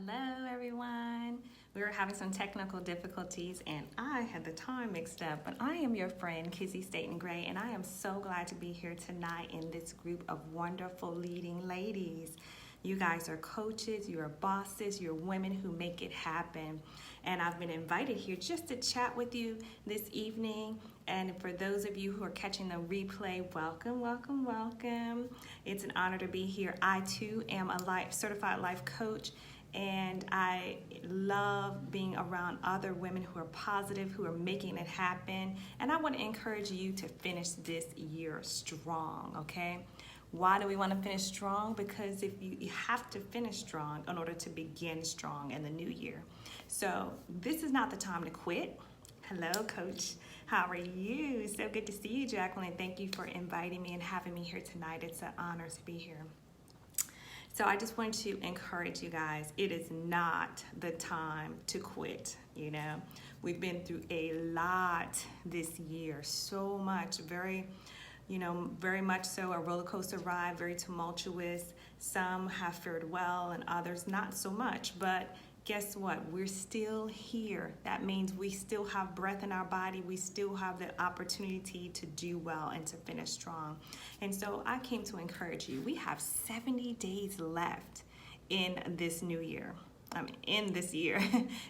Hello, everyone. We were having some technical difficulties and I had the time mixed up, but I am your friend, Kizzy, Staten, and I am so glad to be here tonight in this group of wonderful leading ladies. You guys are coaches, you're bosses, you're women who make it happen. And I've been invited here just to chat with you this evening. And for those of you who are catching the replay, welcome, welcome, welcome. It's an honor to be here. I too am a certified life coach. And I love being around other women who are positive, who are making it happen. And I want to encourage you to finish this year strong, okay? Why do we want to finish strong? Because if you have to finish strong in order to begin strong in the new year. So this is not the time to quit. Hello, Coach. How are you? So good to see you, Jacqueline. Thank you for inviting me and having me here tonight. It's an honor to be here. So I just want to encourage you guys, it is not the time to quit, you know. We've been through a lot this year, so much, very much so a roller coaster ride, very tumultuous. Some have fared well and others not so much, but guess what? We're still here. That means we still have breath in our body. We still have the opportunity to do well and to finish strong. And so I came to encourage you. We have 70 days left in this new year. In this year,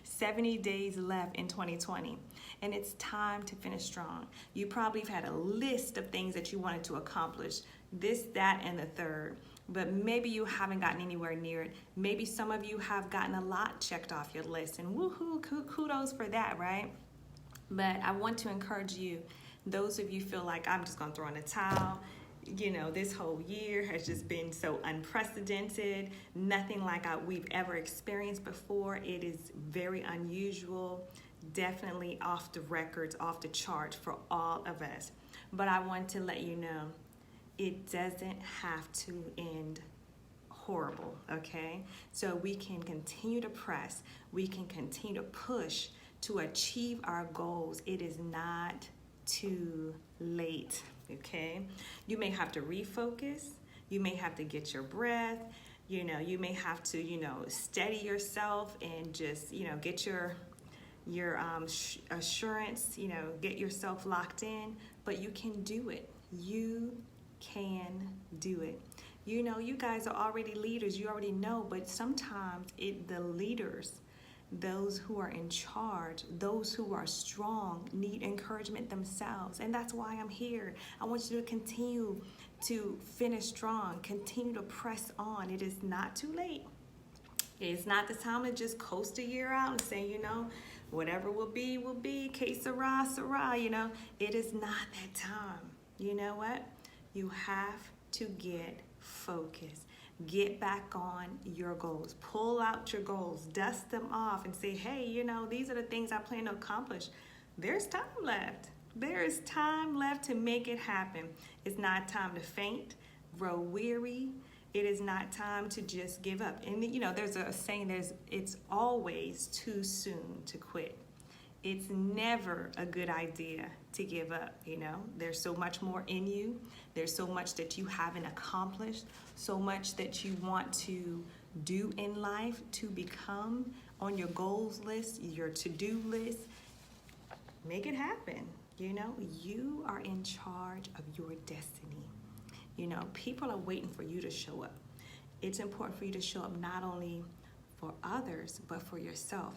70 days left in 2020. And it's time to finish strong. You probably have had a list of things that you wanted to accomplish, this, that, and the third. But maybe you haven't gotten anywhere near it. Maybe some of you have gotten a lot checked off your list, and woohoo, kudos for that, right? But I want to encourage you, those of you feel like I'm just gonna throw in the towel. You know, this whole year has just been so unprecedented, nothing like we've ever experienced before. It is very unusual, definitely off the records, off the charts for all of us. But I want to let you know, it doesn't have to end horrible, okay? So we can continue to press, we can continue to push to achieve our goals. It is not too late, okay? You may have to refocus, you may have to get your breath, you may have to, steady yourself and just, get your assurance, get yourself locked in, but you can do it. You can do it. You guys are already leaders, you already know, but sometimes the leaders, those who are in charge, those who are strong, need encouragement themselves. And that's why I'm here. I want you to continue to finish strong, continue to press on. It is not too late. It's not the time to just coast a year out and say, whatever will be, que sera, sera, It is not that time. You know what? You have to get focused. Get back on your goals. Pull out your goals. Dust them off and say, hey, these are the things I plan to accomplish. There's time left. There is time left to make it happen. It's not time to faint, grow weary. It is not time to just give up. And, there's a saying, it's always too soon to quit. It's never a good idea to give up, There's so much more in you. There's so much that you haven't accomplished, so much that you want to do in life, to become on your goals list, your to-do list. Make it happen, You are in charge of your destiny. People are waiting for you to show up. It's important for you to show up not only for others, but for yourself.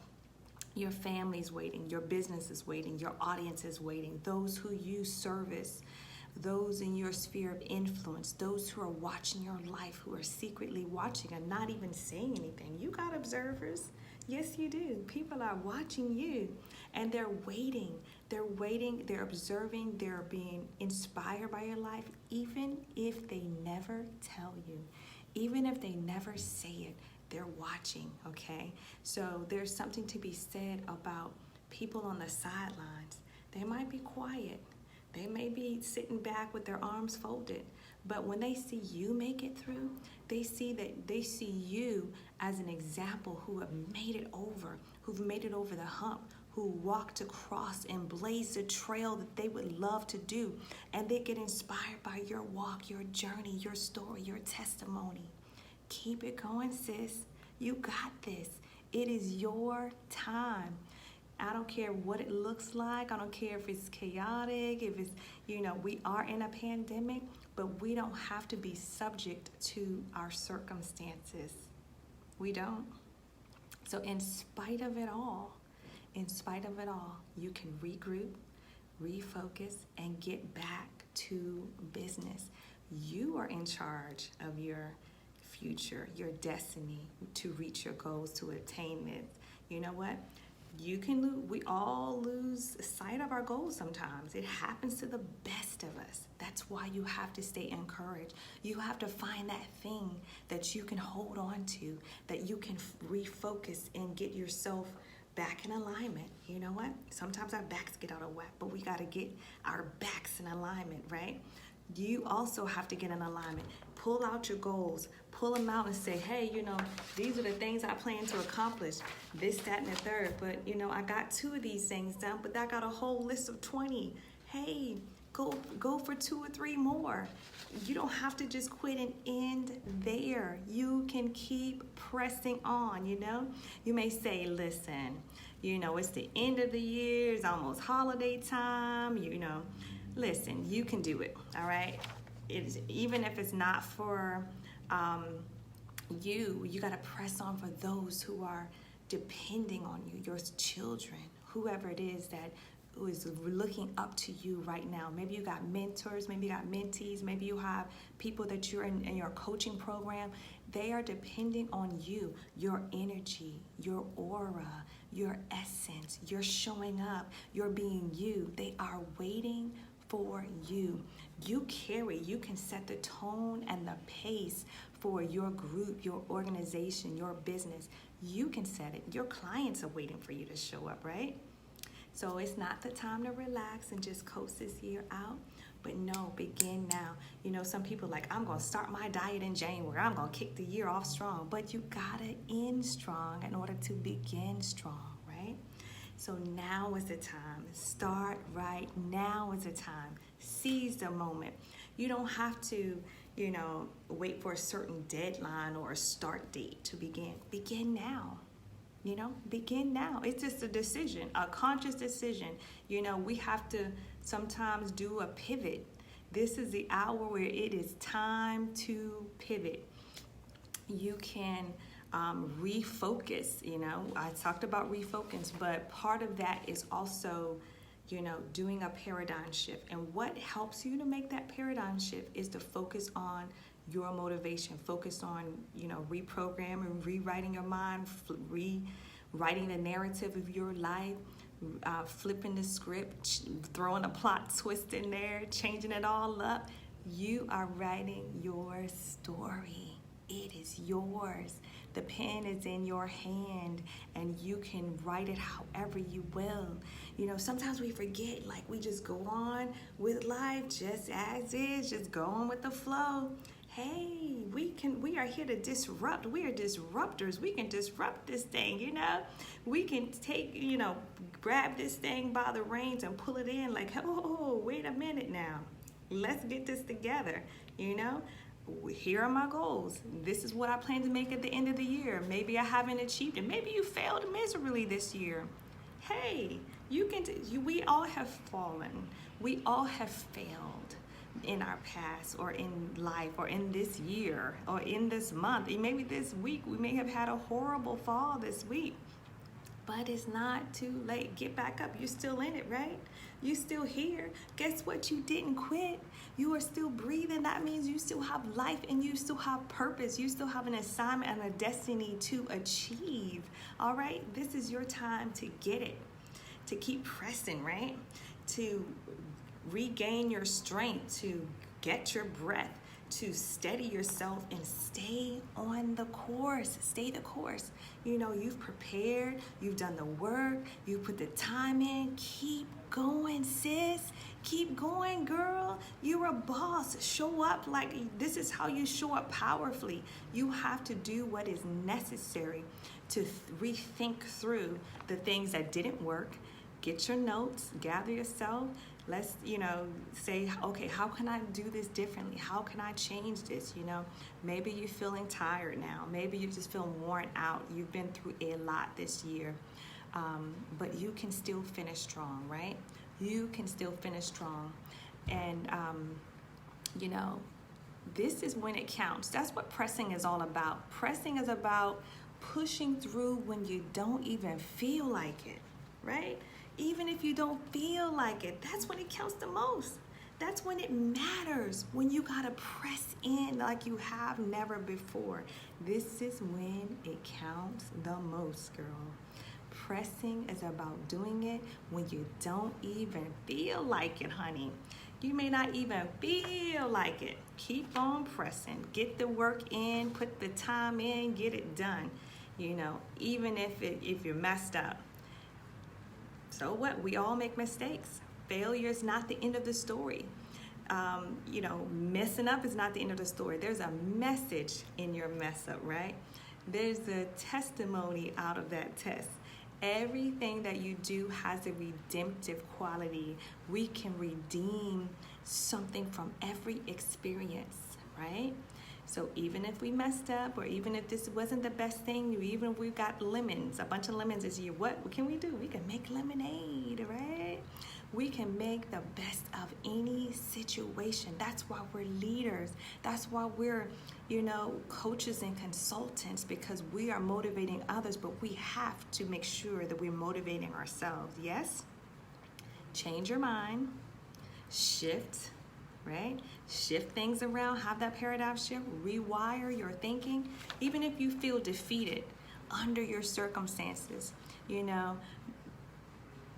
Your family's waiting, your business is waiting, your audience is waiting, those who you service, those in your sphere of influence, those who are watching your life, who are secretly watching and not even saying anything. You got observers. Yes, you do. People are watching you and they're waiting. They're waiting, they're observing, they're being inspired by your life, even if they never tell you, even if they never say it. They're watching, okay? So there's something to be said about people on the sidelines. They might be quiet. They may be sitting back with their arms folded. But when they see you make it through, they see you as an example who have made it over, who've made it over the hump, who walked across and blazed a trail that they would love to do. And they get inspired by your walk, your journey, your story, your testimony. Keep it going, sis. You got this. It is your time. I don't care what it looks like. I don't care if it's chaotic, if it's, we are in a pandemic, but we don't have to be subject to our circumstances. We don't. So in spite of it all, you can regroup, refocus, and get back to business. You are in charge of your future, your destiny to reach your goals, to attain it. You know what? We all lose sight of our goals sometimes. It happens to the best of us. That's why you have to stay encouraged. You have to find that thing that you can hold on to, that you can refocus and get yourself back in alignment. You know what? Sometimes our backs get out of whack, but we got to get our backs in alignment, right? You also have to get in alignment. Pull out your goals. Pull them out and say, hey, these are the things I plan to accomplish. This, that, and the third. But, I got 2 of these things done, but I got a whole list of 20. Hey, go for 2 or 3 more. You don't have to just quit and end there. You can keep pressing on, You may say, listen, it's the end of the year. It's almost holiday time, Listen, you can do it, all right? Even if it's not for you got to press on for those who are depending on you, your children, whoever it is that is looking up to you right now. Maybe you got mentors, maybe you got mentees, maybe you have people that you're in your coaching program. They are depending on you, your energy, your aura, your essence. You're showing up, you're being you. They are waiting for you. You can set the tone and the pace for your group, your organization, your business. You can set it. Your clients are waiting for you to show up, right? So it's not the time to relax and just coast this year out. But no, begin now. Some people are like, I'm going to start my diet in January. I'm going to kick the year off strong. But you got to end strong in order to begin strong, right? So now is the time. Start right now is the time. Seize the moment. You don't have to, wait for a certain deadline or a start date to begin. Begin now. Begin now. It's just a decision, a conscious decision. We have to sometimes do a pivot. This is the hour where it is time to pivot. You can refocus, I talked about refocus, but part of that is also, doing a paradigm shift. And what helps you to make that paradigm shift is to focus on your motivation, focus on, reprogramming, rewriting your mind, rewriting the narrative of your life, flipping the script, throwing a plot twist in there, changing it all up. You are writing your story. It is yours. The pen is in your hand and you can write it however you will. Sometimes we forget, we just go on with life just as is, just going with the flow. Hey, we are here to disrupt. We are disruptors. We can disrupt this thing, We can take, grab this thing by the reins and pull it in oh, wait a minute now. Let's get this together, Here are my goals. This is what I plan to make at the end of the year. Maybe I haven't achieved it. Maybe you failed miserably this year. Hey, we all have fallen. We all have failed in our past or in life or in this year or in this month. Maybe this week we may have had a horrible fall this week. But it's not too late. Get back up. You're still in it, right? You're still here. Guess what? You didn't quit. You are still breathing. That means you still have life and you still have purpose. You still have an assignment and a destiny to achieve. All right? This is your time to get it, to keep pressing, right? To regain your strength, to get your breath, to steady yourself and stay on the course. Stay the course. You've prepared, you've done the work, you put the time in. Keep going, sis. Keep going, girl. You're a boss. Show up this is how you show up powerfully. You have to do what is necessary to rethink through the things that didn't work. Get your notes, gather yourself, Let's, say, okay, how can I do this differently? How can I change this? Maybe you're feeling tired now. Maybe you just feel worn out. You've been through a lot this year, but you can still finish strong, right? You can still finish strong. And, this is when it counts. That's what pressing is all about. Pressing is about pushing through when you don't even feel like it, right? Even if you don't feel like it, that's when it counts the most. That's when it matters, when you gotta press in like you have never before. This is when it counts the most, girl. Pressing is about doing it when you don't even feel like it, honey. You may not even feel like it. Keep on pressing. Get the work in, put the time in, get it done. Even if you're messed up. So what? We all make mistakes. Failure is not the end of the story. Messing up is not the end of the story. There's a message in your mess up, right? There's a testimony out of that test. Everything that you do has a redemptive quality. We can redeem something from every experience, right? So even if we messed up, or even if this wasn't the best thing, even if we've got lemons, a bunch of lemons this year, what can we do? We can make lemonade, right? We can make the best of any situation. That's why we're leaders. That's why we're, coaches and consultants, because we are motivating others, but we have to make sure that we're motivating ourselves. Yes? Change your mind, shift, right? Shift things around, have that paradigm shift, rewire your thinking. Even if you feel defeated under your circumstances,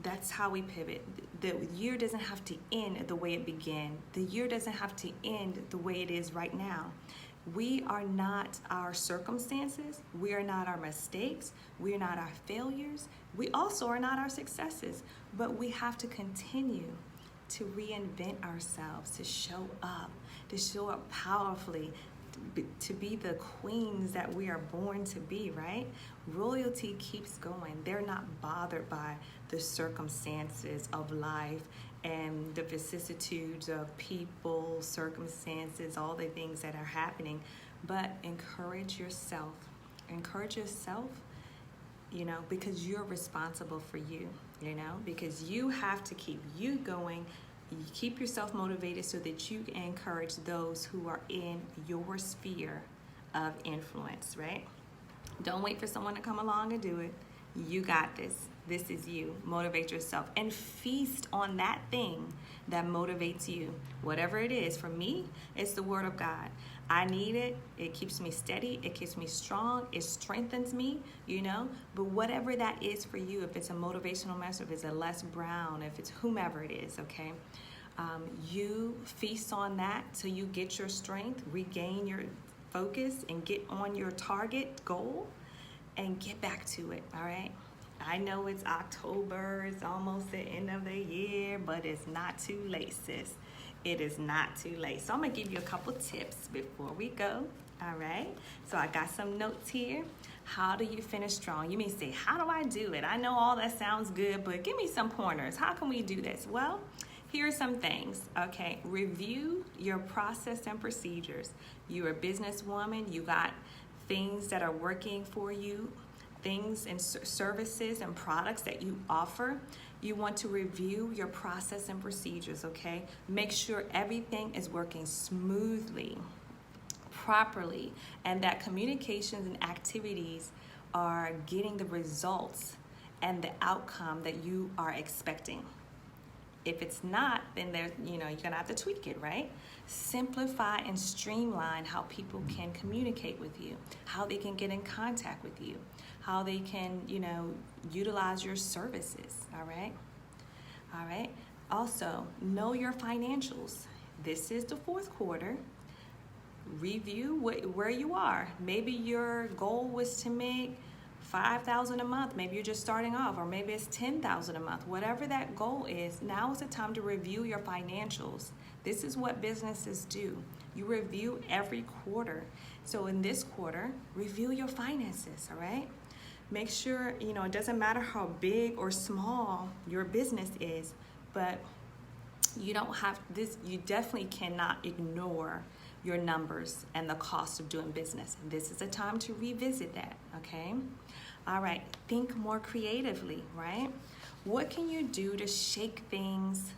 that's how we pivot. The year doesn't have to end the way it began. The year doesn't have to end the way it is right now. We are not our circumstances. We are not our mistakes. We are not our failures. We also are not our successes. But we have to continue to reinvent ourselves, to show up powerfully, to be the queens that we are born to be, right? Royalty keeps going. They're not bothered by the circumstances of life and the vicissitudes of people, circumstances, all the things that are happening. But encourage yourself. Encourage yourself, because you're responsible for you, because you have to keep you going. You keep yourself motivated so that you can encourage those who are in your sphere of influence, right? Don't wait for someone to come along and do it. You got this. This is you. Motivate yourself and feast on that thing that motivates you. Whatever it is. For me, it's the Word of God. I need it. It keeps me steady. It keeps me strong. It strengthens me, But whatever that is for you, if it's a motivational message, if it's a Les Brown, if it's whomever it is, okay? You feast on that till you get your strength, regain your focus, and get on your target goal and get back to it, all right? I know it's October, it's almost the end of the year, but it's not too late, sis. It is not too late. So I'm gonna give you a couple tips before we go, all right? So I got some notes here. How do you finish strong? You may say, how do I do it? I know all that sounds good, but give me some pointers. How can we do this? Well, here are some things, okay? Review your process and procedures. You're a businesswoman, you got things that are working for you, things and services and products that you offer. You want to review your process and procedures, okay? Make sure everything is working smoothly, properly, and that communications and activities are getting the results and the outcome that you are expecting. If it's not, then you're gonna have to tweak it, right? Simplify and streamline how people can communicate with you, how they can get in contact with you, how they can, utilize your services, all right? All right. Also, know your financials. This is the fourth quarter. Review where you are. Maybe your goal was to make $5,000 a month. Maybe you're just starting off, or maybe it's $10,000 a month. Whatever that goal is, now is the time to review your financials. This is what businesses do. You review every quarter. So in this quarter, review your finances, all right? Make sure, it doesn't matter how big or small your business is, but You don't have this, you definitely cannot ignore your numbers and the cost of doing business. This is a time to revisit that, okay? All right, think more creatively, right? What can you do to shake things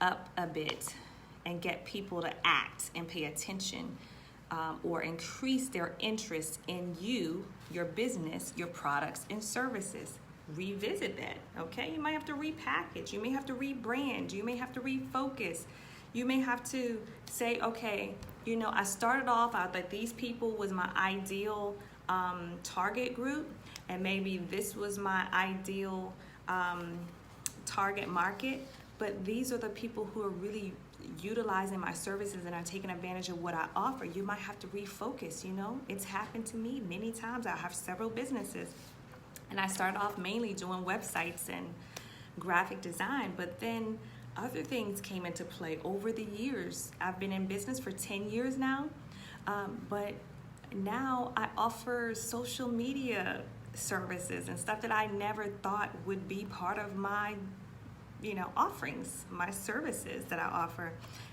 up a bit and get people to act and pay attention, or increase their interest in you, your business, your products and services? Revisit that, okay? You might have to repackage, you may have to rebrand, you may have to refocus, you may have to say, okay, I started off, I thought these people was my ideal target group, and maybe this was my ideal target market, but these are the people who are really utilizing my services and are taking advantage of what I offer. You might have to refocus. It's happened to me many times. I have several businesses, and I started off mainly doing websites and graphic design, but then other things came into play over the years. I've been in business for 10 years now, but now I offer social media services and stuff that I never thought would be part of my offerings, my services that I offer.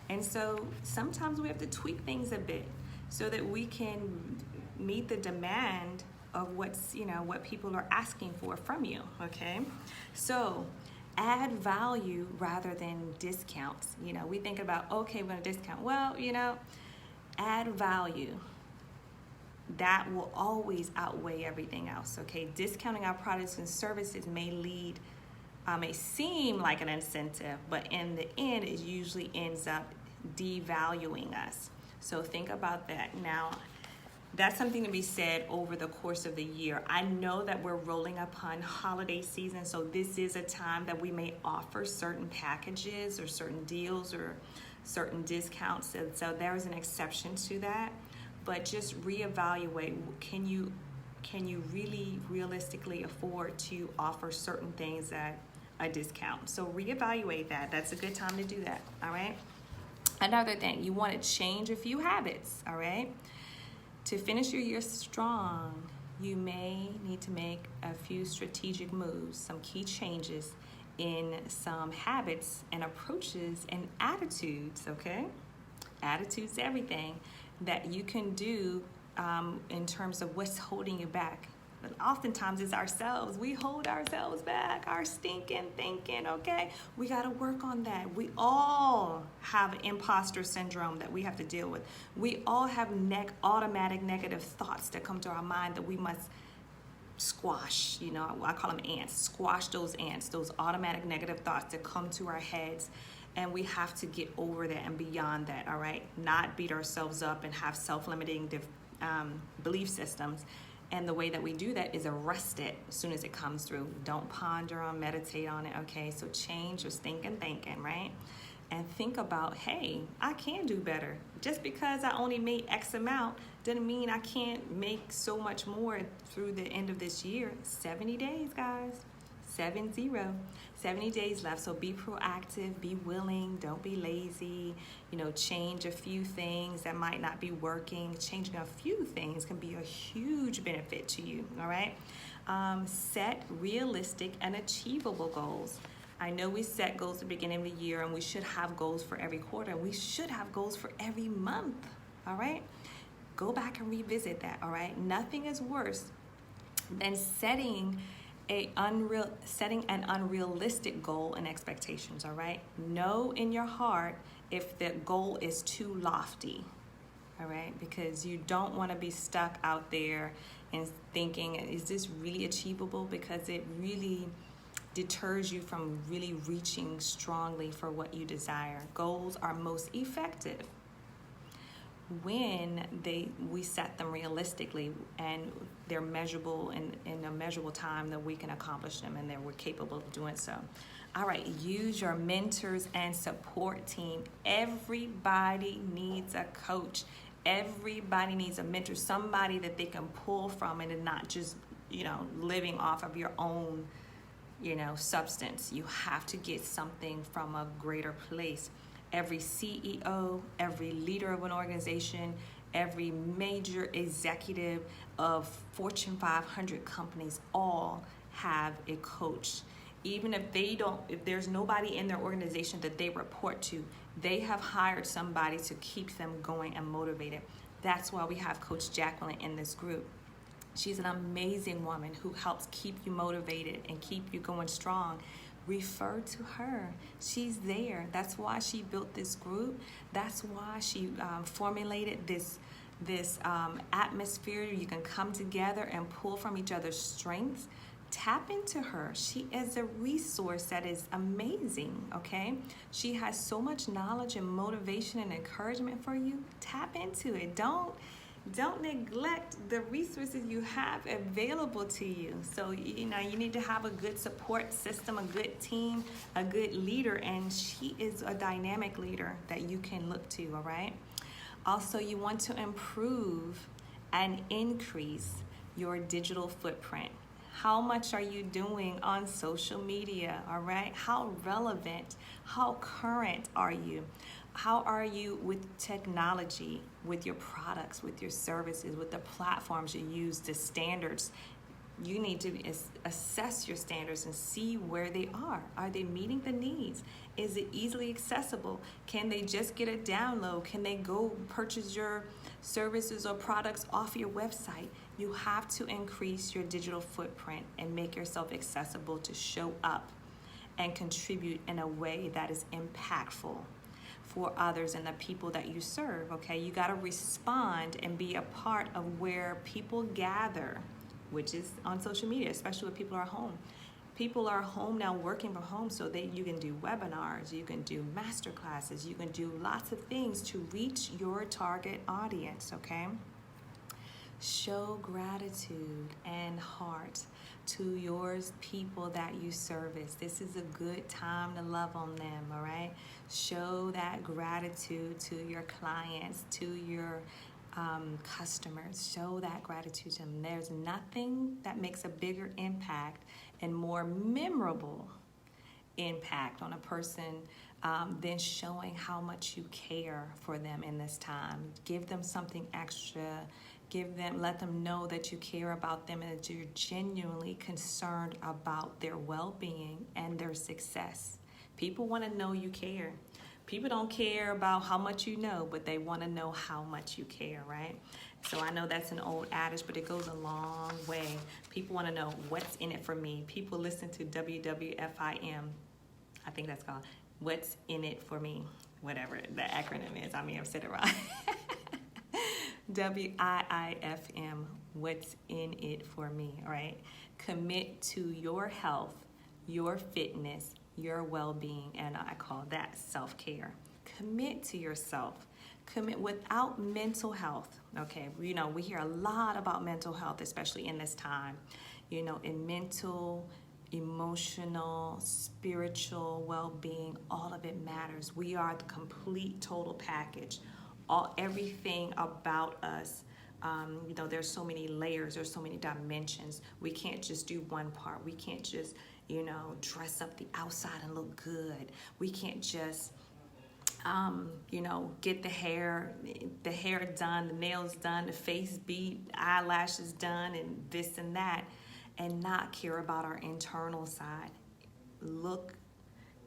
And so sometimes we have to tweak things a bit so that we can meet the demand of what people are asking for from you, okay? So add value rather than discounts. We think about, okay, we're gonna discount. Well, add value. That will always outweigh everything else, okay? Discounting our products and services may seem like an incentive, but in the end, it usually ends up devaluing us. So think about that. Now, that's something to be said over the course of the year. I know that we're rolling upon holiday season, so this is a time that we may offer certain packages or certain deals or certain discounts. And so there's an exception to that, but just reevaluate. Can you really realistically afford to offer certain things at a discount? So reevaluate that. That's a good time to do that, all right? Another thing, you want to change a few habits, all right? To finish your year strong, you may need to make a few strategic moves, some key changes in some habits and approaches and attitudes, okay? Attitudes, everything that you can do in terms of what's holding you back. But oftentimes it's ourselves. We hold ourselves back, our stinking thinking, okay? We got to work on that. We all have imposter syndrome that we have to deal with. We all have automatic negative thoughts that come to our mind that we must squash. I call them ants. Squash those ants, those automatic negative thoughts that come to our heads. And we have to get over that and beyond that, all right? Not beat ourselves up and have self-limiting belief systems. And the way that we do that is arrest it as soon as it comes through. Don't ponder on, meditate on it, okay? So change your stinking thinking, right? And think about, hey, I can do better. Just because I only made X amount doesn't mean I can't make so much more through the end of this year. 70 days, guys. 70 days left. So be proactive, be willing, don't be lazy. Change a few things that might not be working. Changing a few things can be a huge benefit to you, all right? Set realistic and achievable goals. I know we set goals at the beginning of the year, and we should have goals for every quarter. We should have goals for every month, all right? Go back and revisit that, all right? Nothing is worse than setting an unrealistic goal and expectations, all right? Know in your heart if the goal is too lofty, all right? Because you don't want to be stuck out there and thinking, is this really achievable? Because it really deters you from really reaching strongly for what you desire. Goals are most effective when we set them realistically and they're measurable in a measurable time that we can accomplish them and that we're capable of doing so. All right, use your mentors and support team. Everybody needs a coach. Everybody needs a mentor, somebody that they can pull from and not just, living off of your own, substance. You have to get something from a greater place. Every CEO, every leader of an organization, every major executive of Fortune 500 companies all have a coach Even if there's nobody in their organization that they report to, they have hired somebody to keep them going and motivated. That's why we have Coach Jacqueline in this group. She's an amazing woman who helps keep you motivated and keep you going strong. Refer to her. She's there. That's why she built this group. That's why she formulated this atmosphere. You can come together and pull from each other's strengths. Tap into her. She is a resource that is amazing, okay? She has so much knowledge and motivation and encouragement for you. Tap into it. Don't neglect the resources you have available to you. So, you need to have a good support system, a good team, a good leader, and she is a dynamic leader that you can look to, all right? Also, you want to improve and increase your digital footprint. How much are you doing on social media, all right? How relevant, how current are you? How are you with technology, with your products, with your services, with the platforms you use, the standards? You need to assess your standards and see where they are. Are they meeting the needs? Is it easily accessible? Can they just get a download? Can they go purchase your services or products off your website? You have to increase your digital footprint and make yourself accessible to show up and contribute in a way that is impactful for others and the people that you serve, okay? You gotta respond and be a part of where people gather, which is on social media, especially when people are home. People are home now, working from home, so you can do webinars, you can do master classes, you can do lots of things to reach your target audience, okay? Show gratitude and heart to yours people that you service. This is a good time to love on them, all right? Show that gratitude to your clients, to your customers. Show that gratitude to them. There's nothing that makes a bigger impact and more memorable impact on a person than showing how much you care for them in this time. Give them something extra. Let them know that you care about them and that you're genuinely concerned about their well-being and their success. People want to know you care. People don't care about how much you know, but they want to know how much you care, right? So I know that's an old adage, but it goes a long way. People want to know what's in it for me. People listen to WWFIM. I think that's called What's in It for Me, whatever the acronym is. I may have said it wrong. WIIFM, what's in it for me, all right? Commit to your health, your fitness, your well-being, and I call that self-care. Commit to yourself. Commit without mental health, okay? We hear a lot about mental health, especially in this time. In mental, emotional, spiritual well-being, all of it matters. We are the complete total package. Everything about us, there's so many layers, there's so many dimensions. We can't just do one part. We can't just, dress up the outside and look good. We can't just, get the hair done, the nails done, the face beat, eyelashes done, and this and that, and not care about our internal side. Look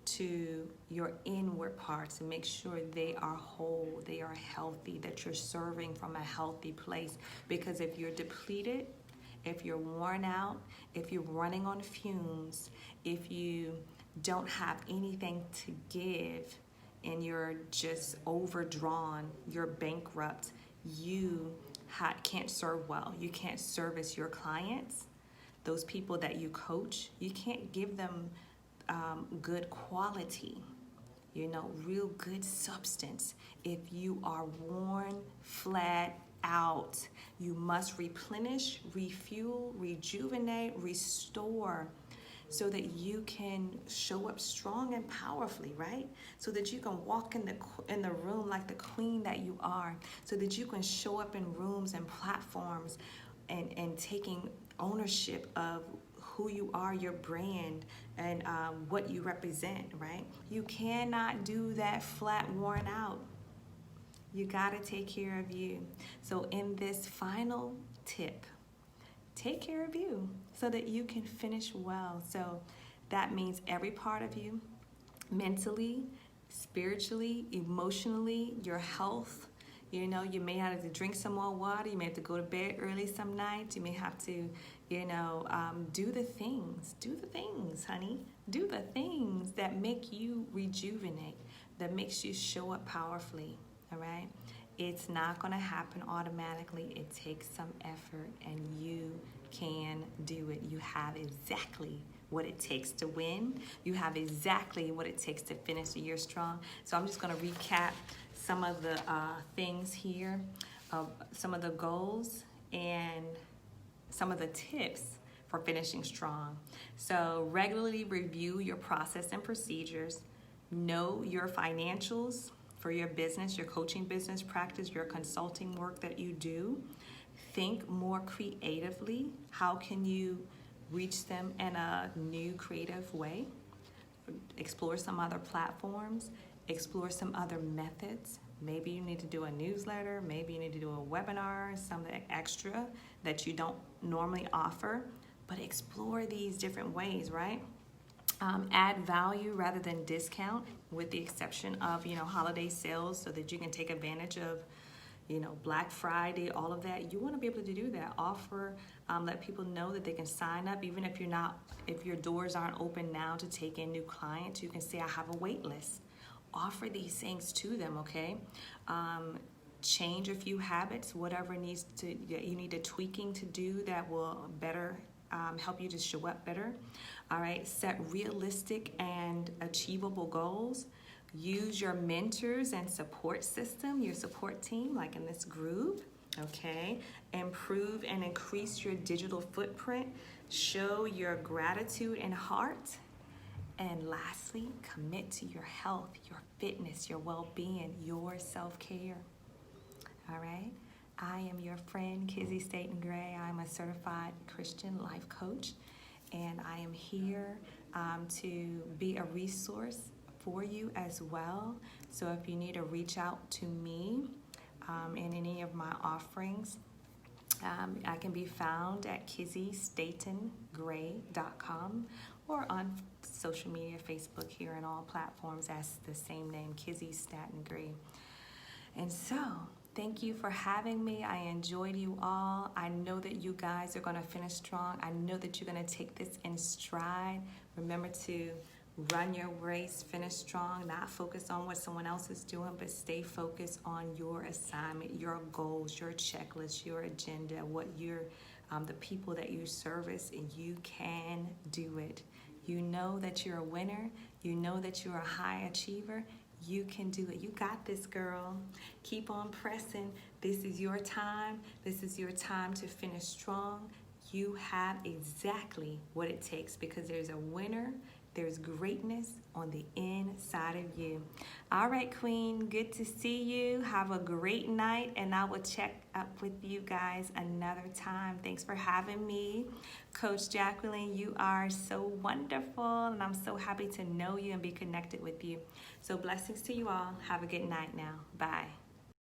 to your inward parts and make sure they are whole, they are healthy, that you're serving from a healthy place. Because if you're depleted, if you're worn out, if you're running on fumes, if you don't have anything to give and you're just overdrawn, you're bankrupt, you can't serve well. You can't service your clients, those people that you coach. You can't give them good quality, real good substance. If you are worn flat out, you must replenish, refuel, rejuvenate, restore, so that you can show up strong and powerfully, right? So that you can walk in the room like the queen that you are, so that you can show up in rooms and platforms and taking ownership of who you are, your brand, and what you represent, right? You cannot do that flat, worn out. You gotta take care of you. So in this final tip, take care of you so that you can finish well. So That means every part of you, mentally, spiritually, emotionally, your health. You know, you may have to drink some more water. You may have to go to bed early some nights. You may have to, do the things, honey. Do the things that make you rejuvenate, that makes you show up powerfully, all right? It's not going to happen automatically. It takes some effort, and you can do it. You have exactly what it takes to win. You have exactly what it takes to finish the year strong. So I'm just going to recap some of the things here, some of the goals, and some of the tips for finishing strong. So regularly review your process and procedures. Know your financials for your business, your coaching business practice, your consulting work that you do. Think more creatively. How can you reach them in a new creative way? Explore some other platforms. Explore some other methods. Maybe you need to do a newsletter. Maybe you need to do a webinar, something extra that you don't normally offer. But explore these different ways, right? Add value rather than discount, with the exception of, holiday sales, so that you can take advantage of, Black Friday, all of that. You want to be able to do that. Offer, let people know that they can sign up, even if your doors aren't open now to take in new clients. You can say, I have a wait list. Offer these things to them, okay? Change a few habits, whatever you need a tweaking to do that will better help you to show up better. All right, set realistic and achievable goals. Use your mentors and support system, your support team, like in this group, okay? Improve and increase your digital footprint. Show your gratitude and heart. And lastly, commit to your health, your fitness, your well-being, your self-care. All right? I am your friend, Kizzy Staten Gray. I'm a certified Christian life coach, and I am here to be a resource for you as well. So if you need to reach out to me in any of my offerings, I can be found at KizzyStatenGray.com or on social media, Facebook, here, and all platforms as the same name, Kizzy Staten Gray. And so, thank you for having me. I enjoyed you all. I know that you guys are going to finish strong. I know that you're going to take this in stride. Remember to run your race, finish strong, not focus on what someone else is doing, but stay focused on your assignment, your goals, your checklist, your agenda, what the people that you service, and you can do it. You know that you're a winner. You know that you're a high achiever. You can do it. You got this, girl. Keep on pressing. This is your time. This is your time to finish strong. You have exactly what it takes, because there's a winner. There's greatness on the inside of you. All right, Queen, good to see you. Have a great night, and I will check up with you guys another time. Thanks for having me. Coach Jacqueline, you are so wonderful, and I'm so happy to know you and be connected with you. So blessings to you all. Have a good night now. Bye.